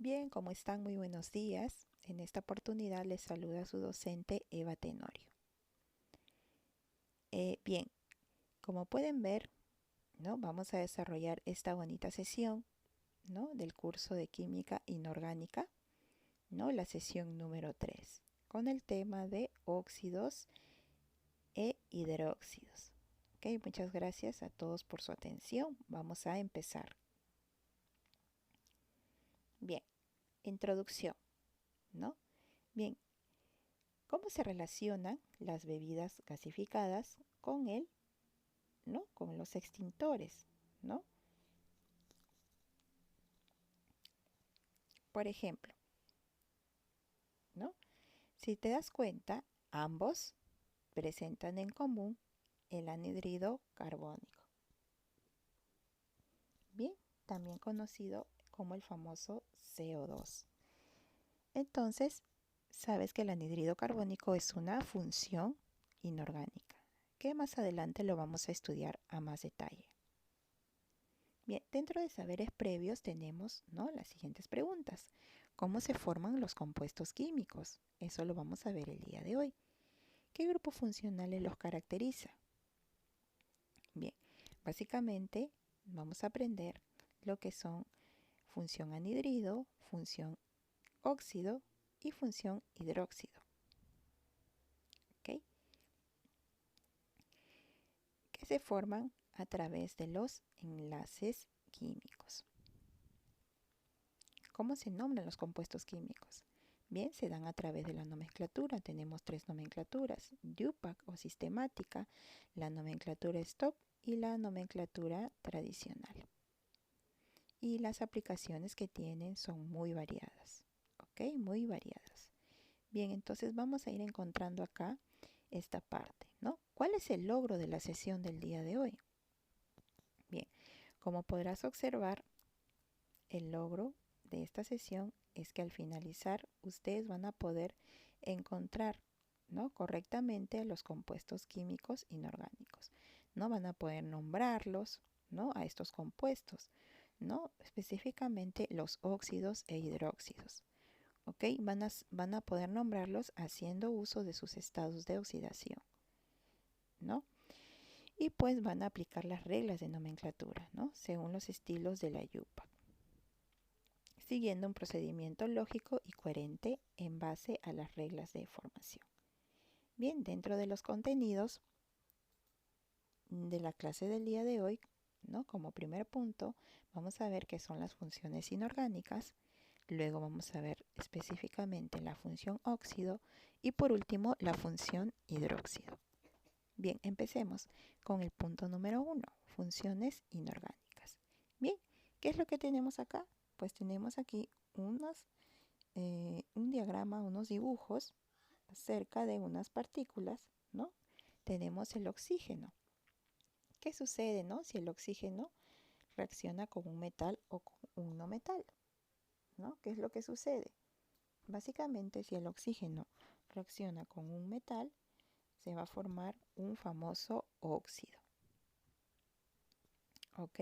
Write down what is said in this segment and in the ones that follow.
Bien, ¿cómo están? Muy buenos días. En esta oportunidad les saluda su docente Eva Tenorio. Bien, como pueden ver, ¿no? Vamos a desarrollar esta bonita sesión, ¿no? Del curso de Química Inorgánica, ¿no? La sesión número 3, con el tema de óxidos e hidróxidos. Ok, muchas gracias a todos por su atención. Vamos a empezar. Bien, introducción, ¿no? Bien, ¿cómo se relacionan las bebidas gasificadas con ¿no? Con los extintores, ¿no? Por ejemplo, ¿no? Si te das cuenta, ambos presentan en común el anhídrido carbónico. Bien, también conocido como el famoso CO2. Entonces, sabes que el anhídrido carbónico es una función inorgánica, que más adelante lo vamos a estudiar a más detalle. Bien, dentro de saberes previos tenemos, ¿no? Las siguientes preguntas. ¿Cómo se forman los compuestos químicos? Eso lo vamos a ver el día de hoy. ¿Qué grupos funcionales los caracteriza? Bien, básicamente vamos a aprender lo que son función anhídrido, función óxido y función hidróxido. ¿Ok? Que se forman a través de los enlaces químicos. ¿Cómo se nombran los compuestos químicos? Bien, se dan a través de la nomenclatura. Tenemos tres nomenclaturas: DUPAC o sistemática, la nomenclatura STOP y la nomenclatura tradicional. Y las aplicaciones que tienen son muy variadas. ¿Ok? Muy variadas. Bien, entonces vamos a ir encontrando acá esta parte, ¿no? ¿Cuál es el logro de la sesión del día de hoy? Bien, como podrás observar, el logro de esta sesión es que al finalizar ustedes van a poder encontrar, ¿no? correctamente los compuestos químicos inorgánicos, ¿no? Van a poder nombrarlos, ¿no? A estos compuestos, ¿no? Específicamente los óxidos e hidróxidos. ¿Ok? Van a poder nombrarlos haciendo uso de sus estados de oxidación, ¿no? Y pues van a aplicar las reglas de nomenclatura, ¿no? Según los estilos de la IUPAC, siguiendo un procedimiento lógico y coherente en base a las reglas de formación. Bien, dentro de los contenidos de la clase del día de hoy, ¿no? Como primer punto, vamos a ver qué son las funciones inorgánicas, luego vamos a ver específicamente la función óxido y por último la función hidróxido. Bien, empecemos con el punto número 1, funciones inorgánicas. Bien, ¿qué es lo que tenemos acá? Pues tenemos aquí un diagrama, unos dibujos acerca de unas partículas, ¿no? Tenemos el oxígeno. ¿Qué sucede, no? Si el oxígeno reacciona con un metal o con un no metal, ¿no? ¿Qué es lo que sucede? Básicamente, si el oxígeno reacciona con un metal, se va a formar un famoso óxido. ¿Ok?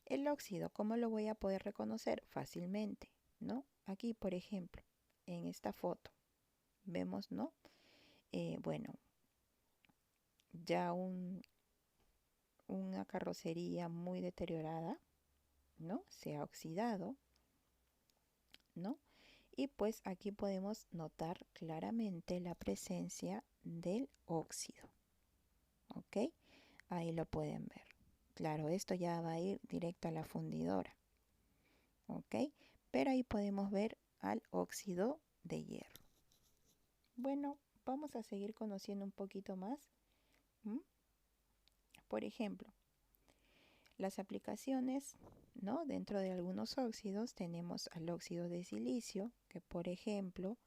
El óxido, ¿cómo lo voy a poder reconocer? Fácilmente, ¿no? Aquí, por ejemplo, en esta foto, vemos, ¿no? Bueno, ya una carrocería muy deteriorada, ¿no? Se ha oxidado, ¿no? Y pues aquí podemos notar claramente la presencia del óxido, ¿ok? Ahí lo pueden ver. Claro, esto ya va a ir directo a la fundidora, ¿ok? Pero ahí podemos ver al óxido de hierro. Bueno, vamos a seguir conociendo un poquito más. Por ejemplo, las aplicaciones, ¿no? Dentro de algunos óxidos tenemos al óxido de silicio, que por ejemplo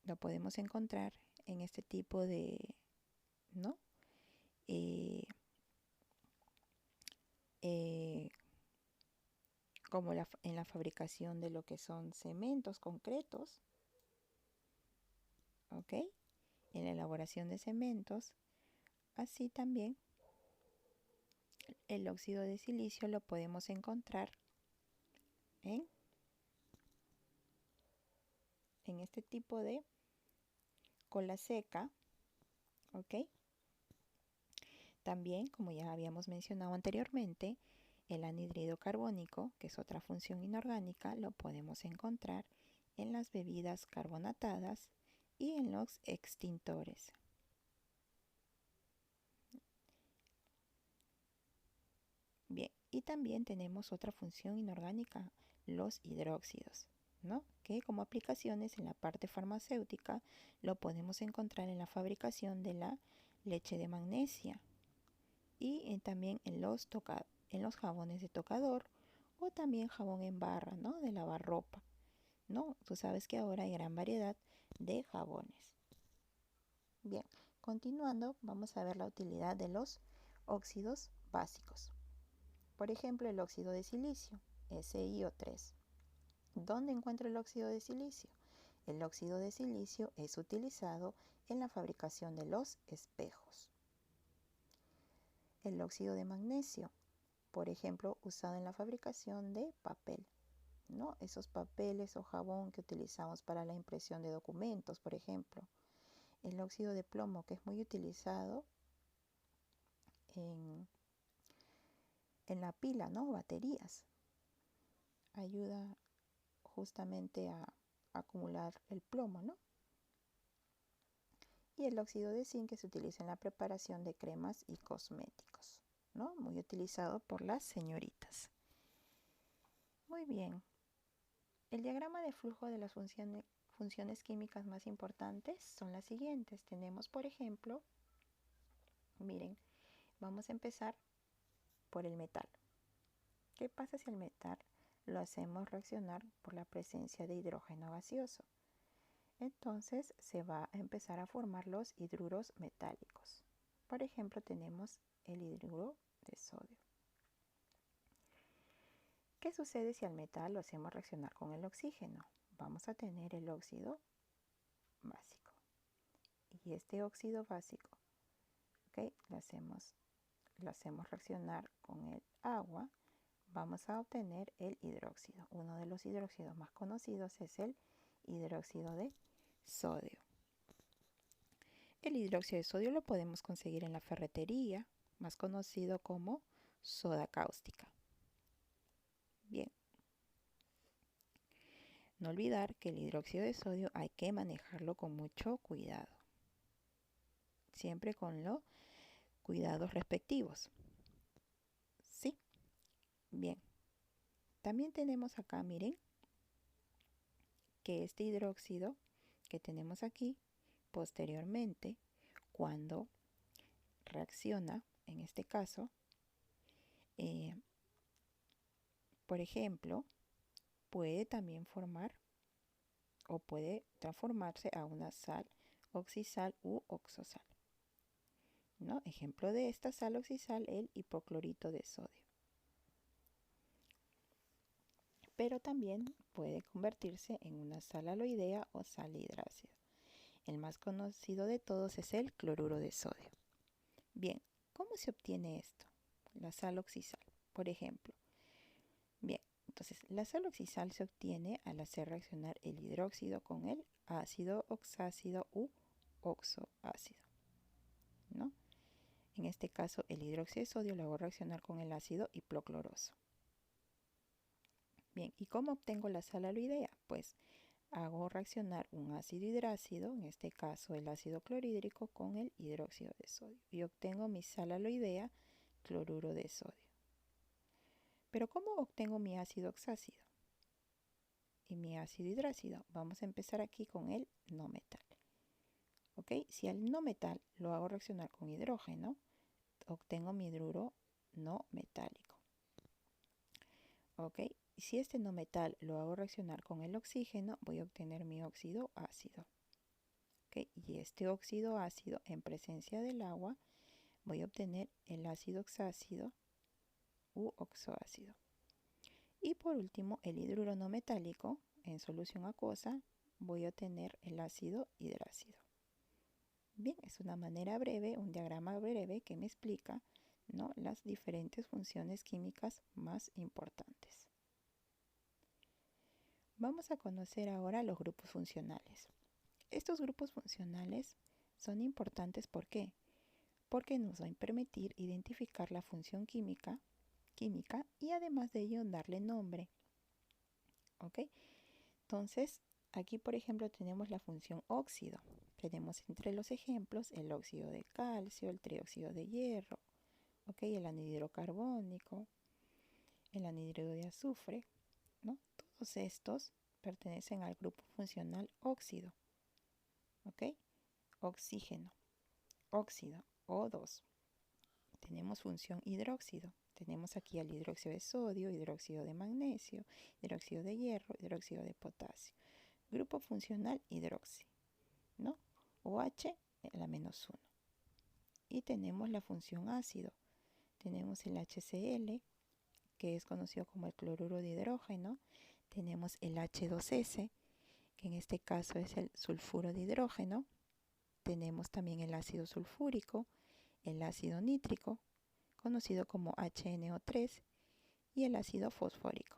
lo podemos encontrar en este tipo de, ¿no? Eh, eh, como en la fabricación de lo que son cementos concretos, ¿ok? En la elaboración de cementos, así también el óxido de silicio lo podemos encontrar en en este tipo de cola seca, ¿ok? También, como ya habíamos mencionado anteriormente, el anhídrido carbónico, que es otra función inorgánica, lo podemos encontrar en las bebidas carbonatadas y en los extintores. Bien, y también tenemos otra función inorgánica, los hidróxidos, ¿no? Que como aplicaciones en la parte farmacéutica lo podemos encontrar en la fabricación de la leche de magnesia y también en los jabones de tocador o también jabón en barra, ¿no? De lavar ropa, ¿no? Tú sabes que ahora hay gran variedad de jabones. Bien, continuando, vamos a ver la utilidad de los óxidos básicos. Por ejemplo, el óxido de silicio, SiO3. ¿Dónde encuentro el óxido de silicio? El óxido de silicio es utilizado en la fabricación de los espejos. El óxido de magnesio, por ejemplo, usado en la fabricación de papel, ¿no? Esos papeles o jabón que utilizamos para la impresión de documentos, por ejemplo. El óxido de plomo, que es muy utilizado en la pila, ¿no? Baterías. Ayuda justamente a acumular el plomo, ¿no? Y el óxido de zinc, que se utiliza en la preparación de cremas y cosméticos, ¿no? Muy utilizado por las señoritas. Muy bien. El diagrama de flujo de las funciones químicas más importantes son las siguientes. Tenemos, por ejemplo, miren, vamos a empezar por el metal. ¿Qué pasa si el metal lo hacemos reaccionar por la presencia de hidrógeno gaseoso? Entonces se va a empezar a formar los hidruros metálicos. Por ejemplo, tenemos el hidruro de sodio. ¿Qué sucede si al metal lo hacemos reaccionar con el oxígeno? Vamos a tener el óxido básico. Y este óxido básico, ¿okay? lo hacemos reaccionar con el agua, vamos a obtener el hidróxido. Uno de los hidróxidos más conocidos es el hidróxido de sodio. El hidróxido de sodio lo podemos conseguir en la ferretería, más conocido como soda cáustica. Bien. No olvidar que el hidróxido de sodio hay que manejarlo con mucho cuidado. Siempre con los cuidados respectivos. ¿Sí? Bien. También tenemos acá, miren, que este hidróxido que tenemos aquí, posteriormente, cuando reacciona, en este caso, por ejemplo, puede también formar o puede transformarse a una sal oxisal u oxosal, ¿no? Ejemplo de esta sal oxisal, el hipoclorito de sodio. Pero también puede convertirse en una sal aloidea o sal hidrácida. El más conocido de todos es el cloruro de sodio. Bien, ¿cómo se obtiene esto? La sal oxisal, por ejemplo. Bien, entonces la sal oxisal se obtiene al hacer reaccionar el hidróxido con el ácido oxácido u oxoácido, ¿no? En este caso, el hidróxido de sodio lo hago reaccionar con el ácido hipocloroso. Bien, ¿y cómo obtengo la sal aloidea? Pues hago reaccionar un ácido hidrácido, en este caso el ácido clorhídrico, con el hidróxido de sodio y obtengo mi sal aloidea, cloruro de sodio. Pero ¿cómo obtengo mi ácido oxácido y mi ácido hidrácido? Vamos a empezar aquí con el no metal. ¿Ok? Si al no metal lo hago reaccionar con hidrógeno, obtengo mi hidruro no metálico. ¿Ok? Si este no metal lo hago reaccionar con el oxígeno, voy a obtener mi óxido ácido. ¿Ok? Y este óxido ácido, en presencia del agua, voy a obtener el ácido oxácido u oxoácido. Y por último, el hidruro no metálico, en solución acuosa, voy a obtener el ácido hidrácido. Bien, es una manera breve, un diagrama breve que me explica, ¿no?, las diferentes funciones químicas más importantes. Vamos a conocer ahora los grupos funcionales. Estos grupos funcionales son importantes, ¿por qué? Porque nos va a permitir identificar la función química y además de ello darle nombre. ¿Ok? Entonces, aquí por ejemplo tenemos la función óxido. Tenemos entre los ejemplos el óxido de calcio, el trióxido de hierro, ¿ok? El anhidro carbónico, el anhidro de azufre, ¿no? Todos estos pertenecen al grupo funcional óxido, ¿ok? Oxígeno, óxido, O2. Tenemos función hidróxido. Tenemos aquí el hidróxido de sodio, hidróxido de magnesio, hidróxido de hierro, hidróxido de potasio. Grupo funcional hidroxi, ¿no? OH, la -1. Y tenemos la función ácido. Tenemos el HCl, que es conocido como el cloruro de hidrógeno. Tenemos el H2S, que en este caso es el sulfuro de hidrógeno. Tenemos también el ácido sulfúrico, el ácido nítrico, conocido como HNO3, y el ácido fosfórico.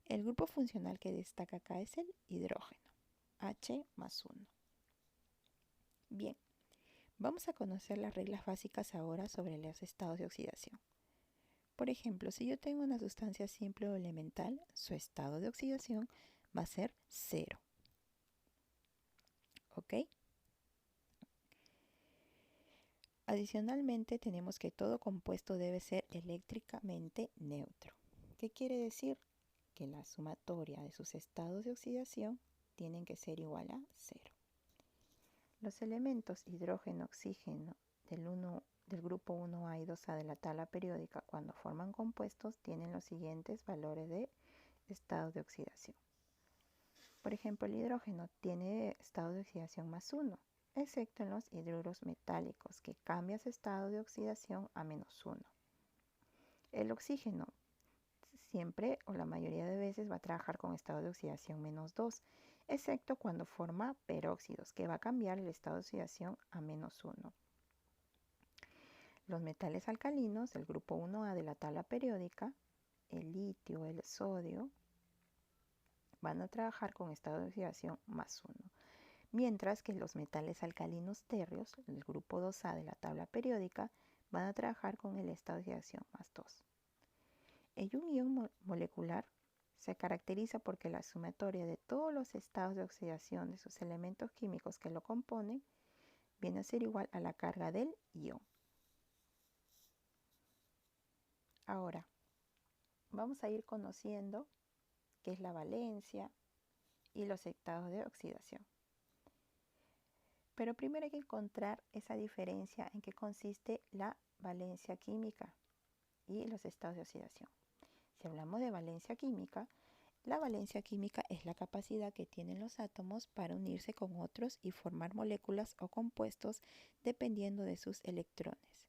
El grupo funcional que destaca acá es el hidrógeno, H+1. Bien, vamos a conocer las reglas básicas ahora sobre los estados de oxidación. Por ejemplo, si yo tengo una sustancia simple o elemental, su estado de oxidación va a ser 0. ¿Ok? Adicionalmente, tenemos que todo compuesto debe ser eléctricamente neutro. ¿Qué quiere decir? Que la sumatoria de sus estados de oxidación tienen que ser igual a 0. Los elementos hidrógeno, oxígeno del grupo 1A y 2A de la tabla periódica, cuando forman compuestos, tienen los siguientes valores de estado de oxidación. Por ejemplo, el hidrógeno tiene estado de oxidación +1, excepto en los hidruros metálicos, que cambia su estado de oxidación a -1. El oxígeno siempre o la mayoría de veces va a trabajar con estado de oxidación -2, excepto cuando forma peróxidos, que va a cambiar el estado de oxidación a -1. Los metales alcalinos del grupo 1A de la tabla periódica, el litio, el sodio, van a trabajar con estado de oxidación +1, mientras que los metales alcalinos térreos, el grupo 2A de la tabla periódica, van a trabajar con el estado de oxidación +2. El ion molecular se caracteriza porque la sumatoria de todos los estados de oxidación de sus elementos químicos que lo componen viene a ser igual a la carga del ion. Ahora, vamos a ir conociendo qué es la valencia y los estados de oxidación. Pero primero hay que encontrar esa diferencia en qué consiste la valencia química y los estados de oxidación. Si hablamos de valencia química, la valencia química es la capacidad que tienen los átomos para unirse con otros y formar moléculas o compuestos dependiendo de sus electrones.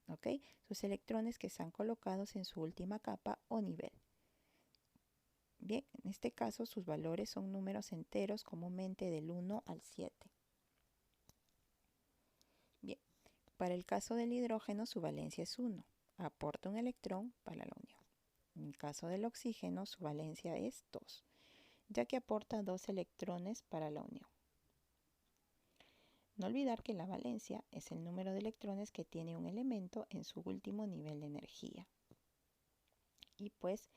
¿Ok? Sus electrones que están colocados en su última capa o nivel. Bien, en este caso sus valores son números enteros, comúnmente del 1 al 7. Bien, para el caso del hidrógeno su valencia es 1, aporta un electrón para la unión. En el caso del oxígeno su valencia es 2, ya que aporta 2 electrones para la unión. No olvidar que la valencia es el número de electrones que tiene un elemento en su último nivel de energía. Y pues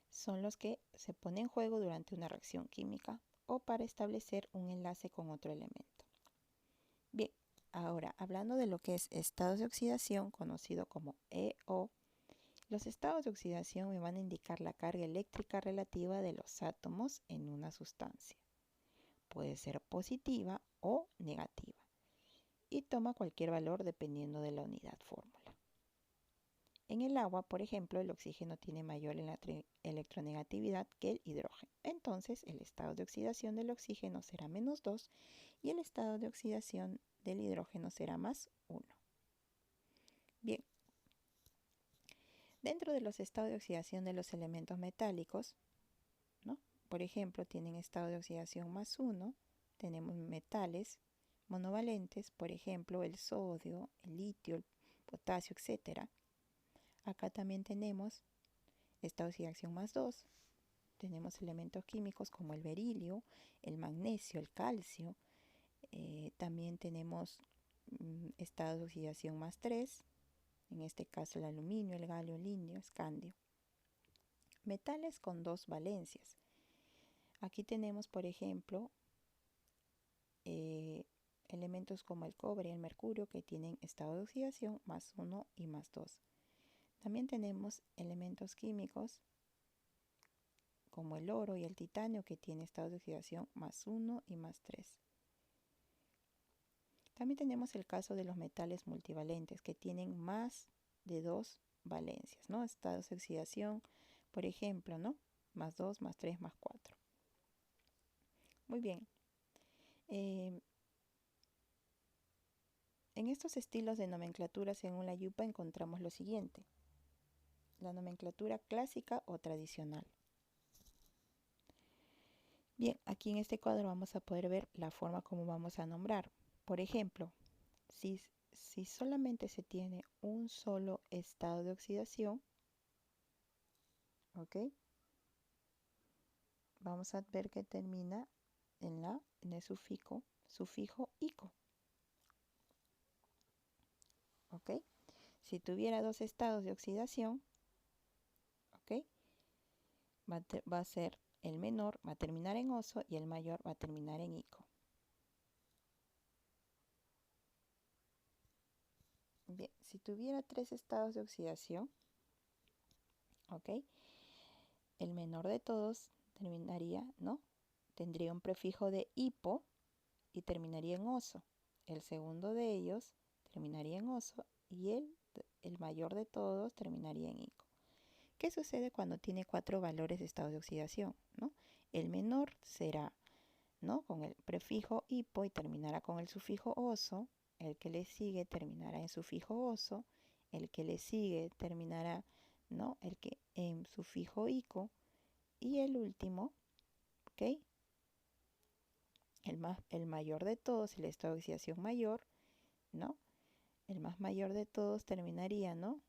son los que se ponen en juego durante una reacción química o para establecer un enlace con otro elemento. Bien, ahora hablando de lo que es estados de oxidación, conocido como EO, los estados de oxidación me van a indicar la carga eléctrica relativa de los átomos en una sustancia. Puede ser positiva o negativa y toma cualquier valor dependiendo de la unidad fórmula. En el agua, por ejemplo, el oxígeno tiene mayor electronegatividad que el hidrógeno. Entonces, el estado de oxidación del oxígeno será -2 y el estado de oxidación del hidrógeno será +1. Bien, dentro de los estados de oxidación de los elementos metálicos, ¿no? Por ejemplo, tienen estado de oxidación +1, tenemos metales monovalentes, por ejemplo, el sodio, el litio, el potasio, etc. Acá también tenemos estado de oxidación +2, tenemos elementos químicos como el berilio, el magnesio, el calcio. También tenemos estados de oxidación más 3, en este caso el aluminio, el galio, el indio, escandio. Metales con 2 valencias. Aquí tenemos, por ejemplo, elementos como el cobre y el mercurio que tienen estado de oxidación más 1 y más 2. También tenemos elementos químicos como el oro y el titanio que tienen estado de oxidación más 1 y más 3. También tenemos el caso de los metales multivalentes que tienen más de 2 valencias, ¿no? Estados de oxidación, por ejemplo, ¿no? Más 2, más 3, más 4. Muy bien. En estos estilos de nomenclatura según la YUPA encontramos lo siguiente: la nomenclatura clásica o tradicional. Bien, aquí en este cuadro vamos a poder ver la forma como vamos a nombrar. Por ejemplo, si solamente se tiene un solo estado de oxidación, ¿ok? Vamos a ver que termina en el sufijo ico, ¿ok? Si tuviera 2 estados de oxidación, ¿ok? Va a ser el menor, va a terminar en oso, y el mayor va a terminar en ico. Bien, si tuviera 3 estados de oxidación, ¿ok? El menor de todos terminaría, ¿no? Tendría un prefijo de hipo y terminaría en oso. El segundo de ellos terminaría en oso y el mayor de todos terminaría en ico. ¿Qué sucede cuando tiene 4 valores de estado de oxidación, ¿no? El menor será, ¿no?, con el prefijo hipo y terminará con el sufijo oso. El que le sigue terminará en sufijo oso. El que le sigue terminará, ¿no?, en sufijo ico. Y el último, ¿ok?, el mayor de todos, el estado de oxidación mayor, ¿no? El más mayor de todos terminaría, ¿no?,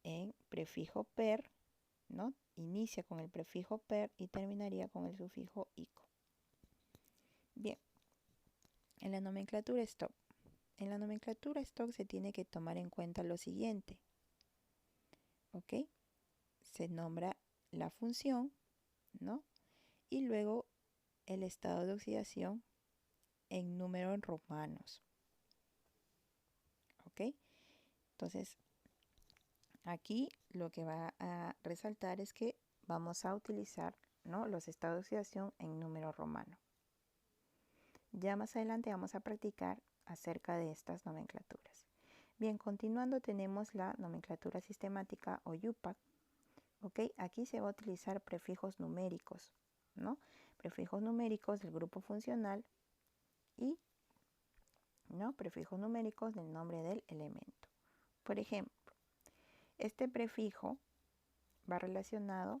en prefijo per, ¿no? Inicia con el prefijo per y terminaría con el sufijo ico. Bien, en la nomenclatura stock. En la nomenclatura stock se tiene que tomar en cuenta lo siguiente, ¿ok? Se nombra la función, ¿no? Y luego el estado de oxidación en números romanos, ¿ok? Entonces, aquí lo que va a resaltar es que vamos a utilizar, ¿no?, los estados de oxidación en número romano. Ya más adelante vamos a practicar acerca de estas nomenclaturas. Bien, continuando tenemos la nomenclatura sistemática o YUPAC. ¿Ok? Aquí se va a utilizar prefijos numéricos, ¿no? Prefijos numéricos del grupo funcional y, ¿no?, prefijos numéricos del nombre del elemento. Por ejemplo, este prefijo va relacionado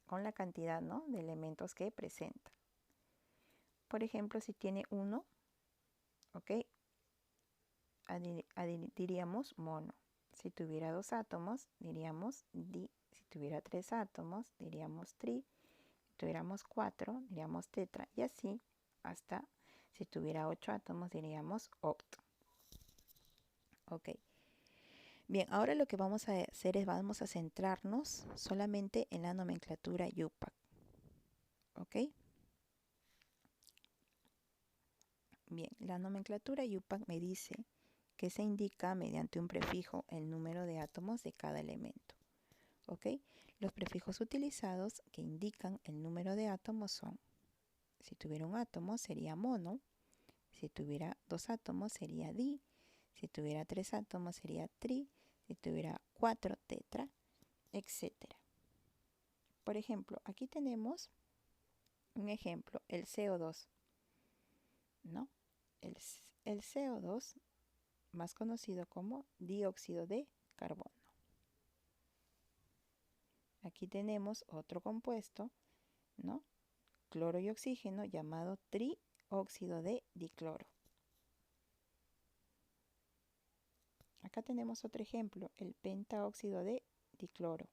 con la cantidad, ¿no?, de elementos que presenta. Por ejemplo, si tiene 1, ¿ok?, diríamos mono. Si tuviera 2 átomos, diríamos di. Si tuviera 3 átomos, diríamos tri. Si tuviéramos 4, diríamos tetra. Y así hasta si tuviera 8 átomos, diríamos octo. Ok. Bien, ahora lo que vamos a hacer es vamos a centrarnos solamente en la nomenclatura YUPAC. ¿Ok? Bien, la nomenclatura YUPAC me dice que se indica mediante un prefijo el número de átomos de cada elemento. ¿Ok? Los prefijos utilizados que indican el número de átomos son: si tuviera un átomo sería mono, si tuviera 2 átomos sería di, si tuviera 3 átomos sería tri, si tuviera 4 tetra, etc. Por ejemplo, aquí tenemos un ejemplo, el CO2, ¿no? El CO2, más conocido como dióxido de carbono. Aquí tenemos otro compuesto, ¿no?, cloro y oxígeno, llamado trióxido de dicloro. Acá tenemos otro ejemplo, el pentaóxido de dicloro.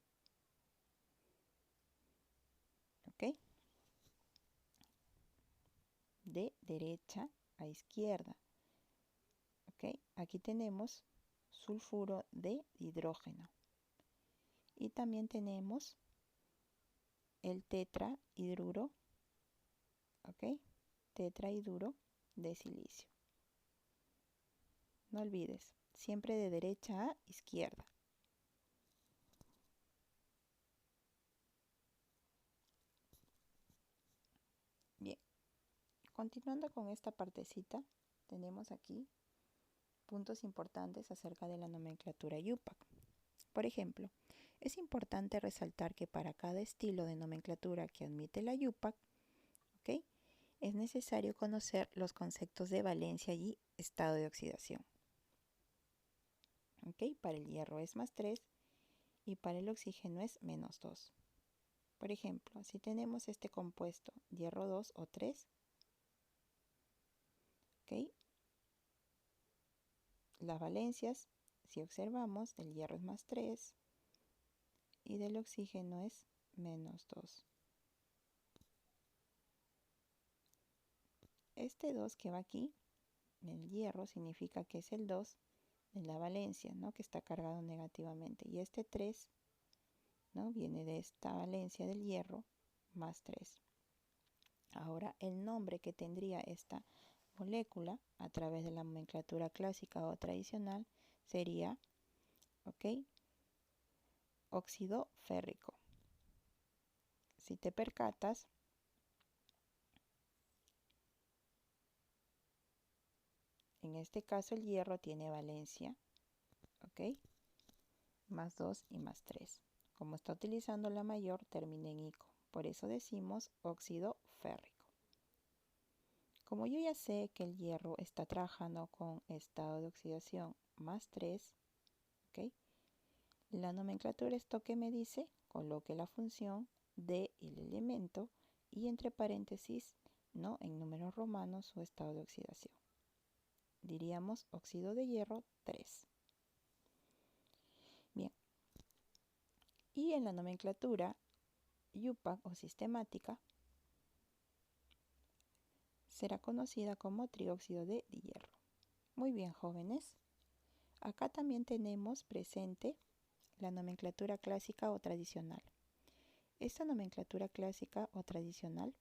¿ok? De derecha a izquierda, ¿ok? Aquí tenemos sulfuro de hidrógeno. Y también tenemos el tetrahidruro, ¿ok? Tetrahidruro de silicio. No olvides, siempre de derecha a izquierda. Bien, continuando con esta partecita, tenemos aquí puntos importantes acerca de la nomenclatura IUPAC. Por ejemplo, es importante resaltar que para cada estilo de nomenclatura que admite la IUPAC, ¿ok?, es necesario conocer los conceptos de valencia y estado de oxidación. ¿Ok? Para el hierro es +3 y para el oxígeno es -2. Por ejemplo, si tenemos este compuesto hierro 2 o 3, ¿ok?, las valencias, si observamos, del hierro es +3 y del oxígeno es -2. Este 2 que va aquí, en el hierro, significa que es el 2 de la valencia, ¿no?, que está cargado negativamente. Y este 3, ¿no?, viene de esta valencia del hierro, +3. Ahora, el nombre que tendría esta molécula a través de la nomenclatura clásica o tradicional sería, ¿ok?, óxido férrico. Si te percatas, en este caso el hierro tiene valencia, ¿ok?, +2 y +3. Como está utilizando la mayor, termina en ico. Por eso decimos óxido férrico. Como yo ya sé que el hierro está trabajando con estado de oxidación +3, ¿ok?, la nomenclatura esto que me dice, coloque la función del elemento y entre paréntesis, ¿no?, en números romanos su estado de oxidación. Diríamos óxido de hierro 3. Bien. Y en la nomenclatura IUPAC o sistemática será conocida como trióxido de hierro. Muy bien, jóvenes. Acá también tenemos presente la nomenclatura clásica o tradicional. Esta nomenclatura clásica o tradicional,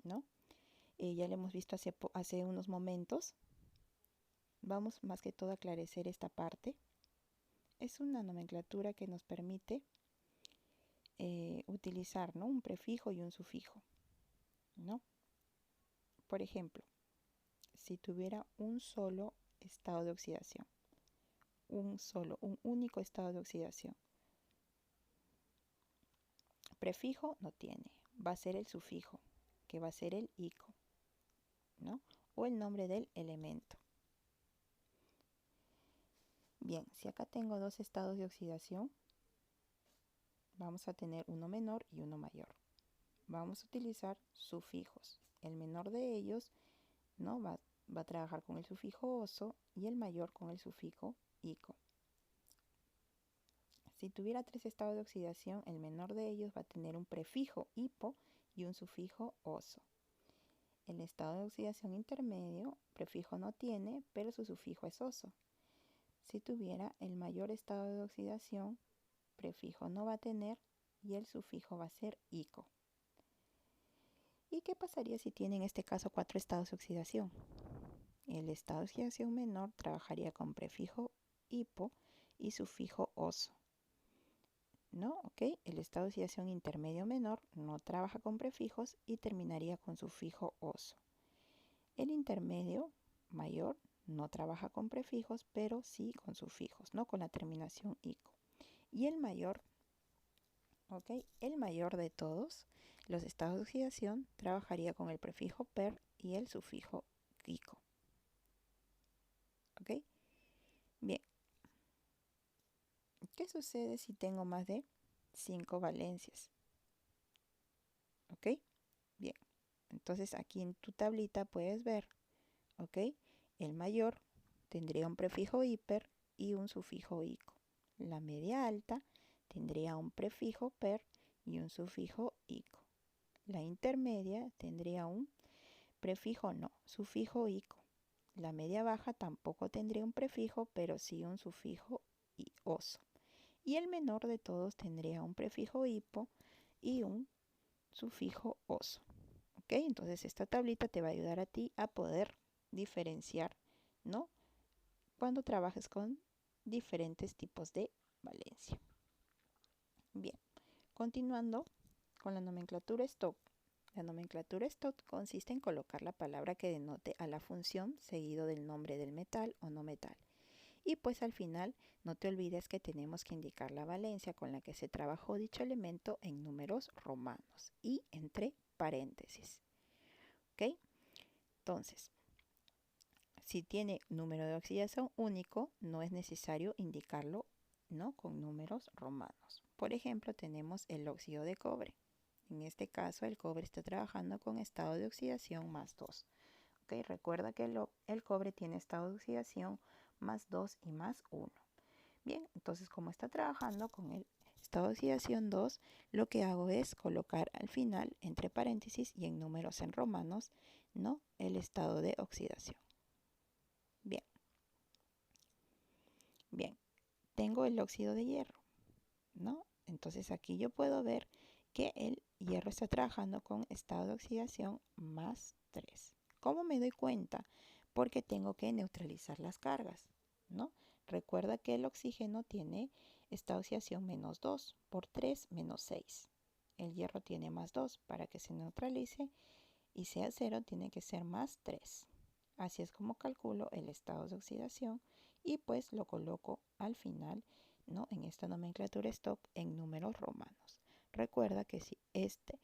¿no?, ya la hemos visto hace unos momentos. Vamos más que todo a aclarecer esta parte. Es una nomenclatura que nos permite utilizar, ¿no?, un prefijo y un sufijo, ¿no? Por ejemplo, si tuviera un solo estado de oxidación, un único estado de oxidación, prefijo no tiene, va a ser el sufijo, que va a ser el ico, ¿no?, o el nombre del elemento. Bien, si acá tengo dos estados de oxidación, vamos a tener uno menor y uno mayor. Vamos a utilizar sufijos. El menor de ellos, ¿no?, va a trabajar con el sufijo oso y el mayor con el sufijo ico. Si tuviera tres estados de oxidación, el menor de ellos va a tener un prefijo hipo y un sufijo oso. El estado de oxidación intermedio, prefijo no tiene, pero su sufijo es oso. Si tuviera el mayor estado de oxidación, prefijo no va a tener y el sufijo va a ser ico. ¿Y qué pasaría si tiene en este caso 4 estados de oxidación? El estado de oxidación menor trabajaría con prefijo hipo y sufijo oso, ¿no? ¿Ok? El estado de oxidación intermedio menor no trabaja con prefijos y terminaría con sufijo oso. El intermedio mayor no trabaja con prefijos, pero sí con sufijos, ¿no?, con la terminación ico. Y el mayor, ¿ok?, el mayor de todos los estados de oxidación trabajaría con el prefijo per y el sufijo ico. ¿Ok? Bien. ¿Qué sucede si tengo más de 5 valencias? ¿Ok? Bien. Entonces aquí en tu tablita puedes ver, ¿ok?, el mayor tendría un prefijo hiper y un sufijo ico. La media alta tendría un prefijo per y un sufijo ico. La intermedia tendría un prefijo no, sufijo ico. La media baja tampoco tendría un prefijo, pero sí un sufijo y oso. Y el menor de todos tendría un prefijo hipo y un sufijo oso. ¿Ok? Entonces esta tablita te va a ayudar a ti a poder diferenciar, ¿no? Cuando trabajes con diferentes tipos de valencia. Bien, continuando con la nomenclatura stock. La nomenclatura stock consiste en colocar la palabra que denote a la función seguido del nombre del metal o no metal. Y pues al final no te olvides que tenemos que indicar la valencia con la que se trabajó dicho elemento en números romanos y entre paréntesis. ¿Ok? Entonces, si tiene número de oxidación único, no es necesario indicarlo, ¿no?, con números romanos. Por ejemplo, tenemos el óxido de cobre. En este caso, el cobre está trabajando con estado de oxidación más 2. ¿Okay? Recuerda que el cobre tiene estado de oxidación más 2 y más 1. Bien, entonces como está trabajando con el estado de oxidación 2, lo que hago es colocar al final, entre paréntesis y en números en romanos, ¿no?, el estado de oxidación. Bien. Bien, tengo el óxido de hierro, ¿no? Entonces aquí yo puedo ver que el hierro está trabajando con estado de oxidación más 3. ¿Cómo me doy cuenta? Porque tengo que neutralizar las cargas, ¿no? Recuerda que el oxígeno tiene estado de oxidación menos 2, por 3 menos 6. El hierro tiene más 2, para que se neutralice y sea 0 tiene que ser más 3. Así es como calculo el estado de oxidación y pues lo coloco al final, ¿no?, en esta nomenclatura stock en números romanos. Recuerda que si este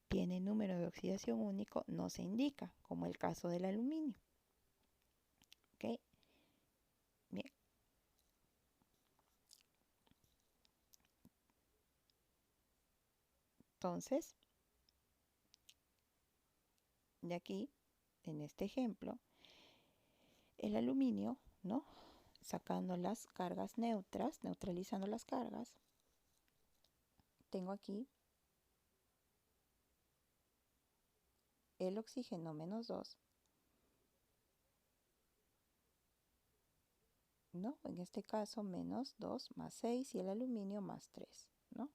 tiene número de oxidación único no se indica, como el caso del aluminio. ¿Ok? Bien. Entonces, de aquí, en este ejemplo, el aluminio, ¿no?, sacando las cargas neutras, neutralizando las cargas, tengo aquí el oxígeno menos 2, ¿no? En este caso menos 2 más 6 y el aluminio más 3, ¿no?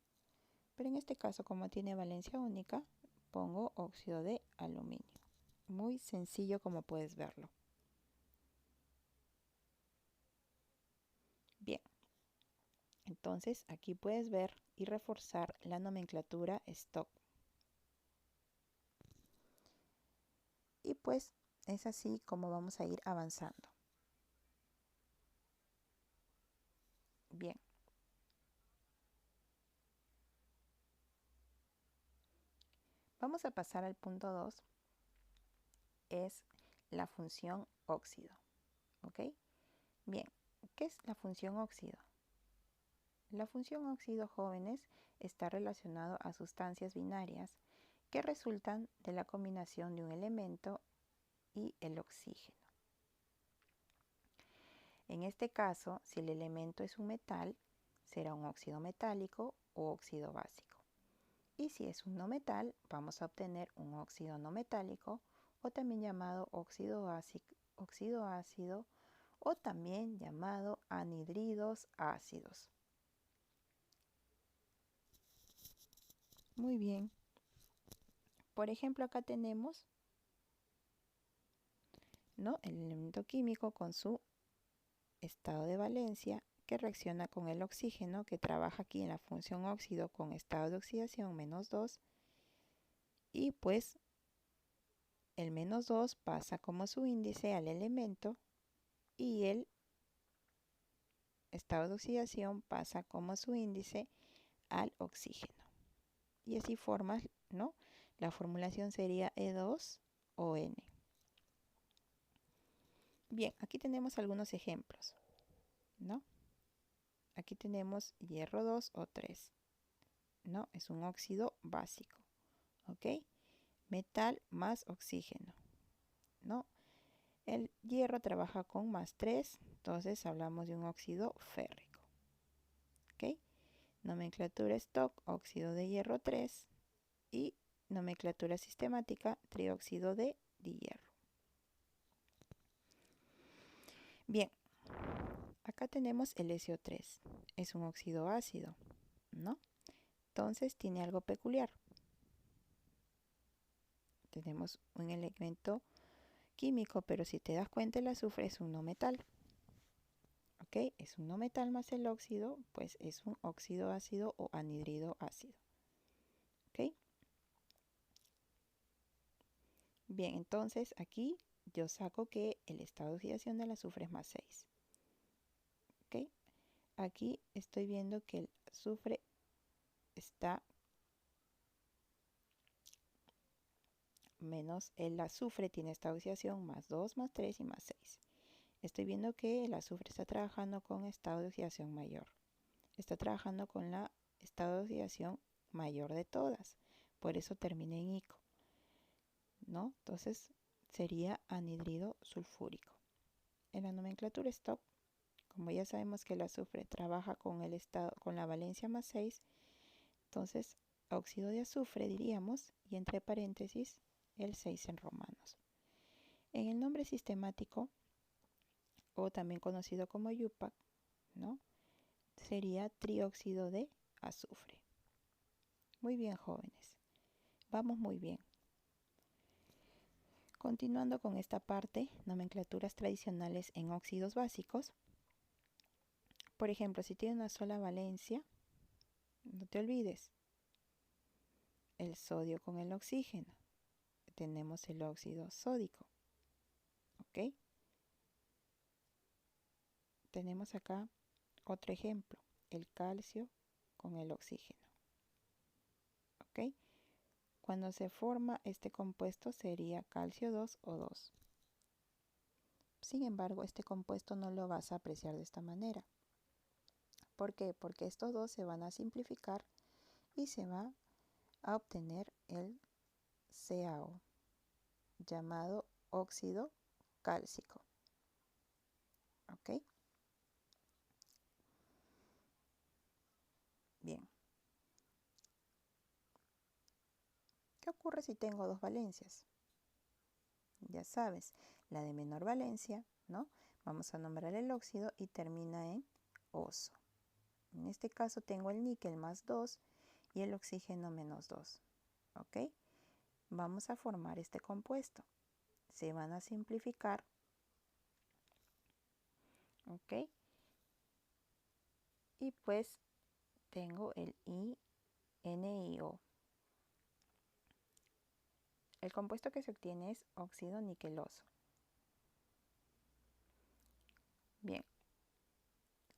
Pero en este caso, como tiene valencia única, pongo óxido de aluminio. Muy sencillo como puedes verlo. Bien, entonces aquí puedes ver y reforzar la nomenclatura stock. Y pues es así como vamos a ir avanzando. Bien. Vamos a pasar al punto 2, es la función óxido. ¿Ok? Bien, ¿qué es la función óxido? La función óxido, jóvenes, está relacionado a sustancias binarias que resultan de la combinación de un elemento y el oxígeno. En este caso, si el elemento es un metal, será un óxido metálico o óxido básico. Y si es un no metal, vamos a obtener un óxido no metálico o también llamado óxido ácido o también llamado anhidridos ácidos. Muy bien. Por ejemplo, acá tenemos, ¿no?, el elemento químico con su estado de valencia que reacciona con el oxígeno que trabaja aquí en la función óxido con estado de oxidación menos 2 y pues el menos 2 pasa como su índice al elemento y el estado de oxidación pasa como su índice al oxígeno. Y así formas, ¿no? La formulación sería E2ON. Bien, aquí tenemos algunos ejemplos, ¿no? Aquí tenemos hierro 2 o 3, ¿no? Es un óxido básico, ¿ok? Metal más oxígeno, ¿no? El hierro trabaja con más 3, entonces hablamos de un óxido férrico, ¿ok? Nomenclatura stock, óxido de hierro 3 y nomenclatura sistemática, trióxido de hierro. Bien, acá tenemos el SO3, es un óxido ácido, ¿no? Entonces tiene algo peculiar. Tenemos un elemento químico, pero si te das cuenta el azufre es un no metal. ¿Ok? Es un no metal más el óxido, pues es un óxido ácido o anhidrido ácido. ¿Ok? Bien, entonces aquí yo saco que el estado de oxidación del azufre es más 6. ¿Ok? Aquí estoy viendo que el azufre está menos el azufre tiene esta oxidación más 2, más 3 y más 6. Estoy viendo que el azufre está trabajando con estado de oxidación mayor. Está trabajando con la estado de oxidación mayor de todas. Por eso termina en ico, ¿no? Entonces sería anhidrido sulfúrico. En la nomenclatura stock, como ya sabemos que el azufre trabaja con el estado, con la valencia más 6, entonces óxido de azufre diríamos, y entre paréntesis el 6 en romanos. En el nombre sistemático, o también conocido como UPAC, ¿no? Sería trióxido de azufre. Muy bien, jóvenes. Vamos muy bien. Continuando con esta parte, nomenclaturas tradicionales en óxidos básicos. Por ejemplo, si tiene una sola valencia, no te olvides, el sodio con el oxígeno. Tenemos el óxido sódico. ¿Ok? Tenemos acá otro ejemplo, el calcio con el oxígeno. ¿Ok? Cuando se forma este compuesto sería calcio 2 o 2. Sin embargo, este compuesto no lo vas a apreciar de esta manera. ¿Por qué? Porque estos dos se van a simplificar y se va a obtener el CaO, llamado óxido cálcico. ¿Ok? Bien. ¿Qué ocurre si tengo dos valencias? Ya sabes, la de menor valencia, ¿no? Vamos a nombrar el óxido y termina en oso. En este caso tengo el níquel más 2 y el oxígeno menos 2. ¿Ok? Vamos a formar este compuesto. Se van a simplificar. ¿Ok? Y pues tengo el INIO. El compuesto que se obtiene es óxido niqueloso. Bien,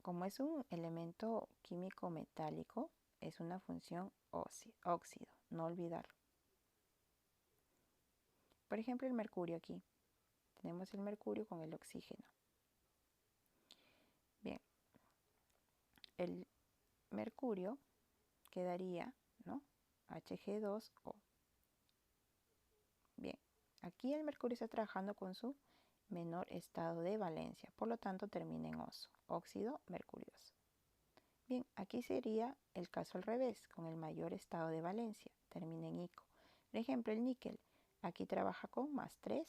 como es un elemento químico metálico, es una función óxido, no olvidarlo. Por ejemplo, el mercurio aquí. Tenemos el mercurio con el oxígeno. Bien, el mercurio quedaría, ¿no? Hg2O. Bien, aquí el mercurio está trabajando con su menor estado de valencia, por lo tanto termina en oso, óxido mercurioso. Bien, aquí sería el caso al revés, con el mayor estado de valencia, termina en ico. Por ejemplo, el níquel, aquí trabaja con más 3,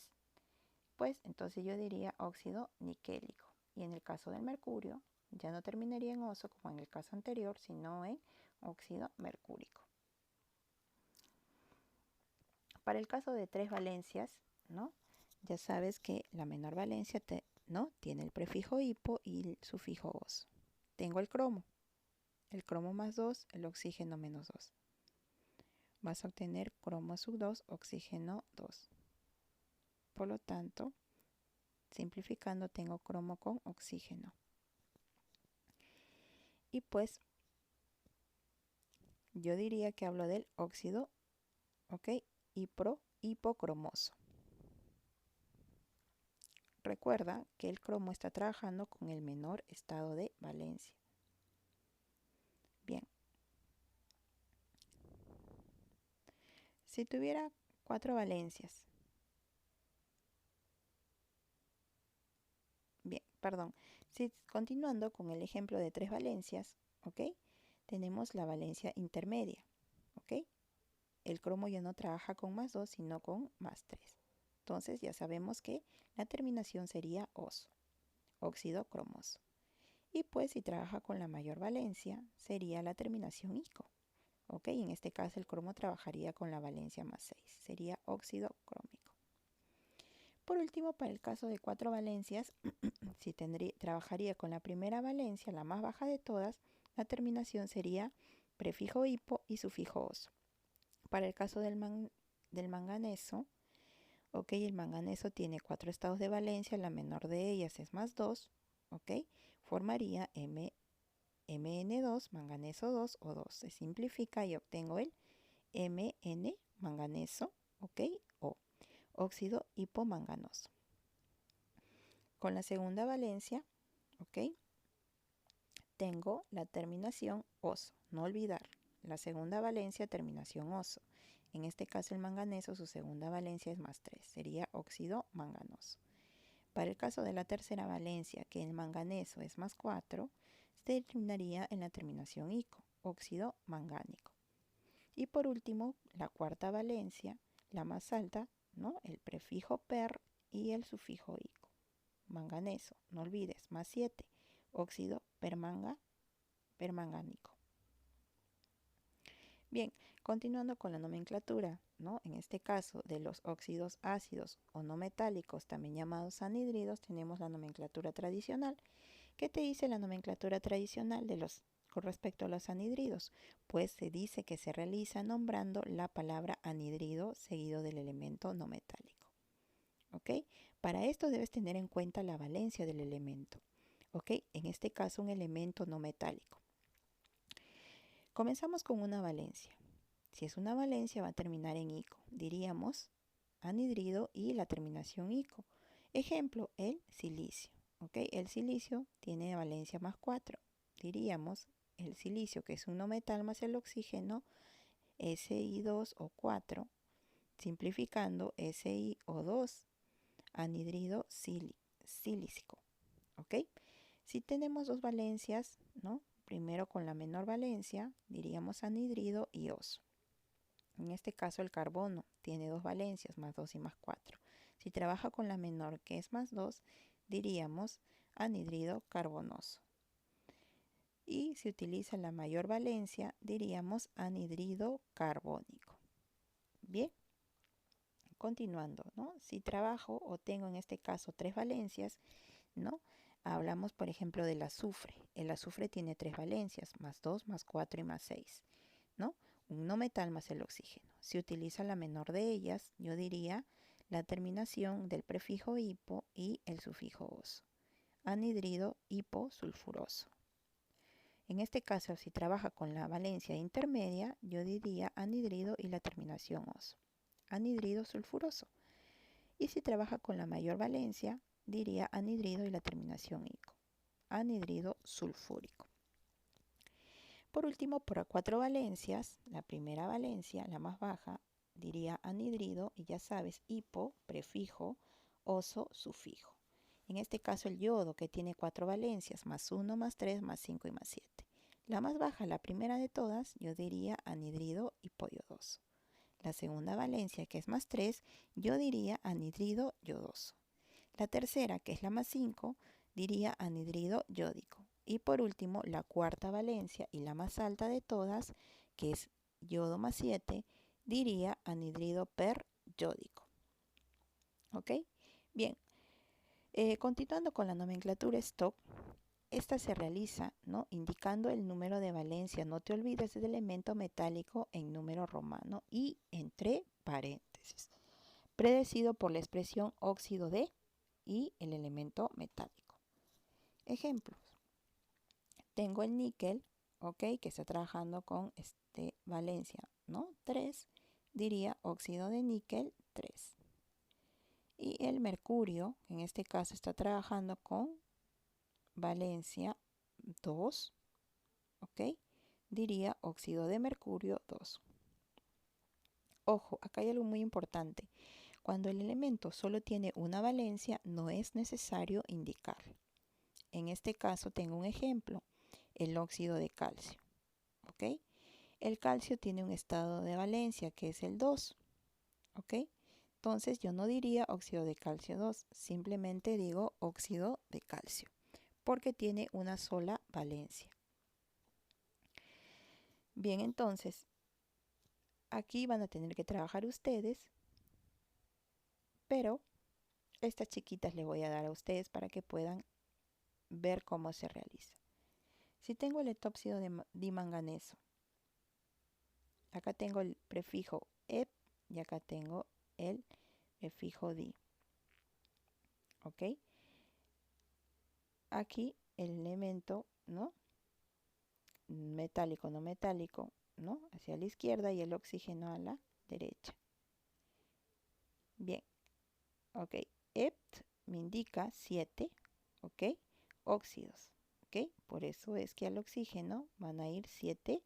pues entonces yo diría óxido niquélico. Y en el caso del mercurio, ya no terminaría en oso como en el caso anterior, sino en óxido mercúrico. Para el caso de 3 valencias, ¿no? Ya sabes que la menor valencia ¿no? Tiene el prefijo hipo y el sufijo os. Tengo el cromo más 2, el oxígeno menos 2. Vas a obtener cromo sub 2, oxígeno 2. Por lo tanto, simplificando, tengo cromo con oxígeno. Y pues, yo diría que hablo del óxido, ¿ok? Hipocromoso. Recuerda que el cromo está trabajando con el menor estado de valencia. Bien. Si tuviera 4 valencias. Bien, perdón. Continuando con el ejemplo de 3 valencias, ¿ok? tenemos la valencia intermedia, ¿ok? El cromo ya no trabaja con +2, sino con +3. Entonces ya sabemos que la terminación sería oso, óxido cromoso. Y pues si trabaja con la mayor valencia, sería la terminación ico. ¿Ok? En este caso el cromo trabajaría con la valencia +6, sería óxido crómico. Por último, para el caso de 4 valencias, si trabajaría con la primera valencia, la más baja de todas, la terminación sería prefijo hipo y sufijo oso. Para el caso del manganeso, ok, el manganeso tiene 4 estados de valencia, la menor de ellas es +2, ok, formaría Mn2, manganeso 2 o 2. Se simplifica y obtengo el Mn, manganeso, ok, o óxido hipomanganoso. Con la segunda valencia, ok, tengo la terminación oso. No olvidar, la segunda valencia, terminación oso. En este caso el manganeso, su segunda valencia es +3, sería óxido manganoso. Para el caso de la tercera valencia, que el manganeso es +4, se terminaría en la terminación ico, óxido mangánico. Y por último, la cuarta valencia, la más alta, ¿no? El prefijo per y el sufijo ico. Manganeso, no olvides, +7, óxido permangánico. Bien, continuando con la nomenclatura, ¿no? En este caso de los óxidos ácidos o no metálicos, también llamados anhídridos, tenemos la nomenclatura tradicional. ¿Qué te dice la nomenclatura tradicional con respecto a los anhídridos? Pues se dice que se realiza nombrando la palabra anhídrido seguido del elemento no metálico. ¿Ok? Para esto debes tener en cuenta la valencia del elemento. ¿Ok? En este caso un elemento no metálico. Comenzamos con una valencia. Si es una valencia va a terminar en ico. Diríamos anhídrido y la terminación ico. Ejemplo, el silicio. ¿Okay? El silicio tiene valencia +4. Diríamos el silicio, que es un no metal más el oxígeno, Si2 o 4, simplificando SiO2, anhídrido silícico. ¿Ok? Si tenemos dos valencias, ¿no? Primero con la menor valencia, diríamos anhídrido y oso. En este caso el carbono tiene dos valencias, +2 y +4. Si trabaja con la menor, que es +2, diríamos anhídrido carbonoso. Y si utiliza la mayor valencia, diríamos anhídrido carbónico. Bien, continuando, ¿no? Si trabajo o tengo en este caso 3 valencias, ¿no? Hablamos, por ejemplo, del azufre. El azufre tiene 3 valencias, +2, +4 y +6, ¿no? Un no metal más el oxígeno. Si utiliza la menor de ellas, yo diría la terminación del prefijo hipo y el sufijo oso. Anhídrido hiposulfuroso. En este caso, si trabaja con la valencia intermedia, yo diría anhídrido y la terminación oso. Anhídrido sulfuroso. Y si trabaja con la mayor valencia, diría anhídrido y la terminación ico. Anhídrido sulfúrico. Por último, por 4 valencias, la primera valencia, la más baja, diría anhídrido y ya sabes, hipo, prefijo, oso, sufijo. En este caso el yodo, que tiene 4 valencias, +1, +3, +5 y +7. La más baja, la primera de todas, yo diría anhídrido hipoyodoso. La segunda valencia, que es +3, yo diría anhídrido yodoso. La tercera, que es la +5, diría anhídrido yódico. Y por último, la cuarta valencia y la más alta de todas, que es yodo +7, diría anhídrido peryódico. ¿Ok? Bien, continuando con la nomenclatura Stock, esta se realiza, ¿no? Indicando el número de valencia. No te olvides del elemento metálico en número romano y entre paréntesis. Predecido por la expresión óxido de y el elemento metálico. Ejemplos. Tengo el níquel, ¿ok? Que está trabajando con valencia, ¿no? 3, diría óxido de níquel 3. Y el mercurio, que en este caso está trabajando con valencia 2, ¿ok? Diría óxido de mercurio 2. Ojo, acá hay algo muy importante. Cuando el elemento solo tiene una valencia, no es necesario indicarlo. En este caso tengo un ejemplo, el óxido de calcio. ¿ok? El calcio tiene un estado de valencia que es el 2, ¿ok? Entonces yo no diría óxido de calcio 2, simplemente digo óxido de calcio, porque tiene una sola valencia. Bien, entonces, aquí van a tener que trabajar ustedes, pero estas chiquitas les voy a dar a ustedes para que puedan ver cómo se realiza. Si tengo el etóxido de dimanganeso, acá tengo el prefijo ep y acá tengo el prefijo di, ¿ok? Aquí el elemento, ¿no? Metálico, no metálico, ¿no? Hacia la izquierda y el oxígeno a la derecha. Bien, ok. Ept me indica 7, ok, óxidos, ok. Por eso es que al oxígeno van a ir 7,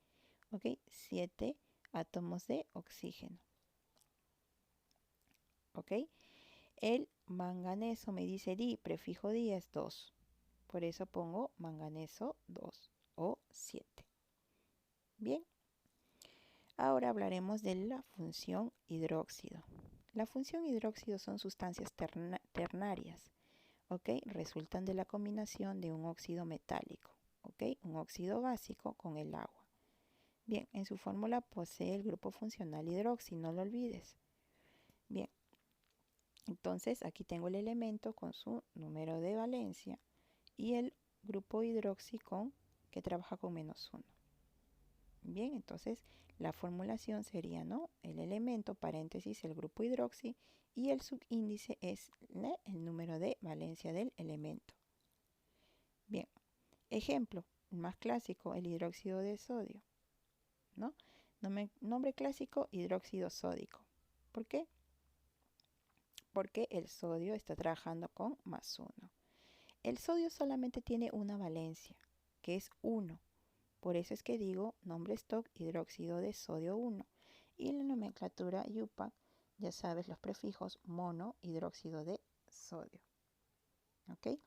ok, 7 átomos de oxígeno, ok. El manganeso me dice di, prefijo di es 2. Por eso pongo manganeso 2 o 7. Bien, ahora hablaremos de la función hidróxido. La función hidróxido son sustancias ternarias, ¿ok? Resultan de la combinación de un óxido metálico, ¿ok? Un óxido básico con el agua. Bien, en su fórmula posee el grupo funcional hidroxi, no lo olvides. Bien, entonces aquí tengo el elemento con su número de valencia y el grupo hidroxi que trabaja con -1. Bien, entonces la formulación sería, ¿no? El elemento, paréntesis, el grupo hidroxi y el subíndice es el número de valencia del elemento. Bien, ejemplo, más clásico, el hidróxido de sodio, ¿no? Nombre clásico, hidróxido sódico. ¿Por qué? Porque el sodio está trabajando con +1. El sodio solamente tiene una valencia, que es 1. Por eso es que digo nombre stock hidróxido de sodio 1. Y en la nomenclatura IUPAC, ya sabes los prefijos mono, hidróxido de sodio. ¿Ok?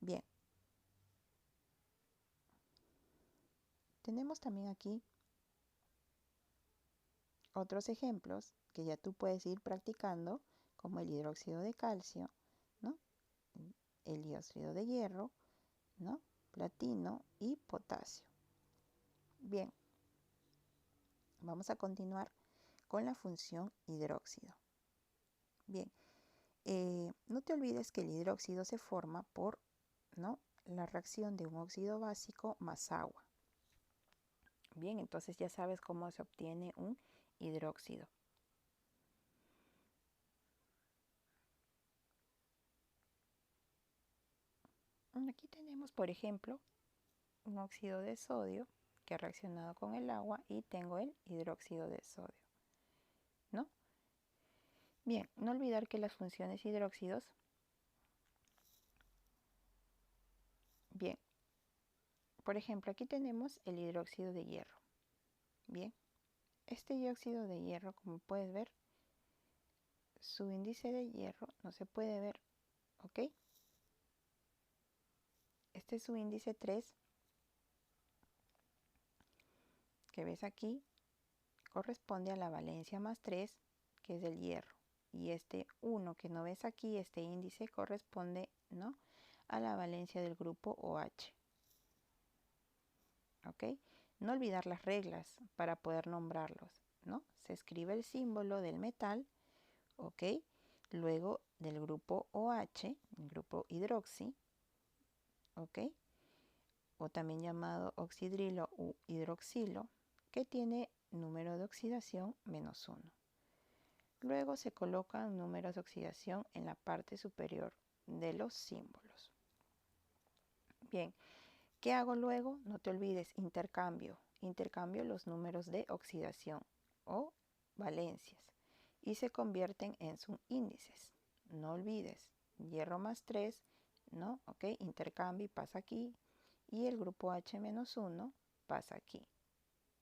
Bien. Tenemos también aquí otros ejemplos que ya tú puedes ir practicando, como el hidróxido de calcio, ¿no? El dióxido de hierro, ¿no? Platino y potasio. Bien, vamos a continuar con la función hidróxido. Bien, no te olvides que el hidróxido se forma por, ¿no?, la reacción de un óxido básico más agua. Bien, entonces ya sabes cómo se obtiene un hidróxido. Aquí tenemos, por ejemplo, un óxido de sodio que ha reaccionado con el agua y tengo el hidróxido de sodio, ¿no? Bien, no olvidar que las funciones hidróxidos, bien, por ejemplo, aquí tenemos el hidróxido de hierro. Bien, este dióxido de hierro, como puedes ver, su índice de hierro no se puede ver, ¿ok? Este es su índice 3, que ves aquí, corresponde a la valencia +3, que es del hierro. Y este 1 que no ves aquí, este índice corresponde, ¿no?, a la valencia del grupo OH. ¿Ok? No olvidar las reglas para poder nombrarlos, ¿no? Se escribe el símbolo del metal, ¿ok? Luego del grupo OH, el grupo hidroxi, ¿ok? O también llamado oxidrilo u hidroxilo, que tiene número de oxidación -1. Luego se colocan números de oxidación en la parte superior de los símbolos. Bien, ¿qué hago luego? No te olvides, intercambio. Intercambio los números de oxidación o valencias y se convierten en subíndices. No olvides, hierro +3, ¿no? Ok, intercambio y pasa aquí. Y el grupo H-1 pasa aquí.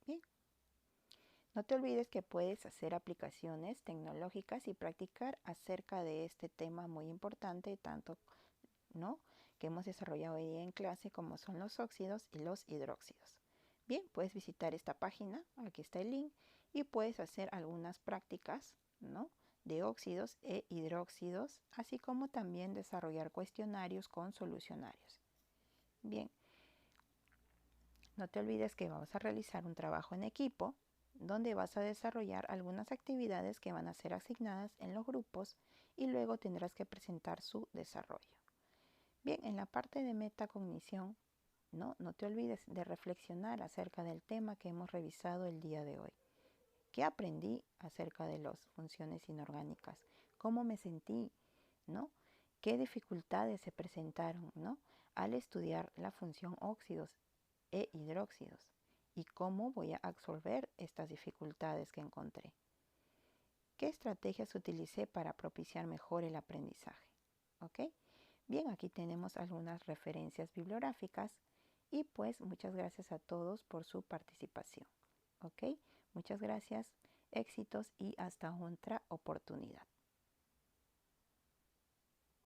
Bien. No te olvides que puedes hacer aplicaciones tecnológicas y practicar acerca de este tema muy importante, tanto, ¿no?, que hemos desarrollado hoy día en clase, como son los óxidos y los hidróxidos. Bien, puedes visitar esta página, aquí está el link, y puedes hacer algunas prácticas, ¿no?, de óxidos e hidróxidos, así como también desarrollar cuestionarios con solucionarios. Bien, no te olvides que vamos a realizar un trabajo en equipo, donde vas a desarrollar algunas actividades que van a ser asignadas en los grupos y luego tendrás que presentar su desarrollo. Bien, en la parte de metacognición, no te olvides de reflexionar acerca del tema que hemos revisado el día de hoy. ¿Qué aprendí acerca de las funciones inorgánicas? ¿Cómo me sentí? ¿No? ¿Qué dificultades se presentaron, ¿no?, al estudiar la función óxidos e hidróxidos? ¿Y cómo voy a absorber estas dificultades que encontré? ¿Qué estrategias utilicé para propiciar mejor el aprendizaje? ¿Ok? Bien, aquí tenemos algunas referencias bibliográficas y pues muchas gracias a todos por su participación. ¿Ok? Muchas gracias, éxitos y hasta otra oportunidad.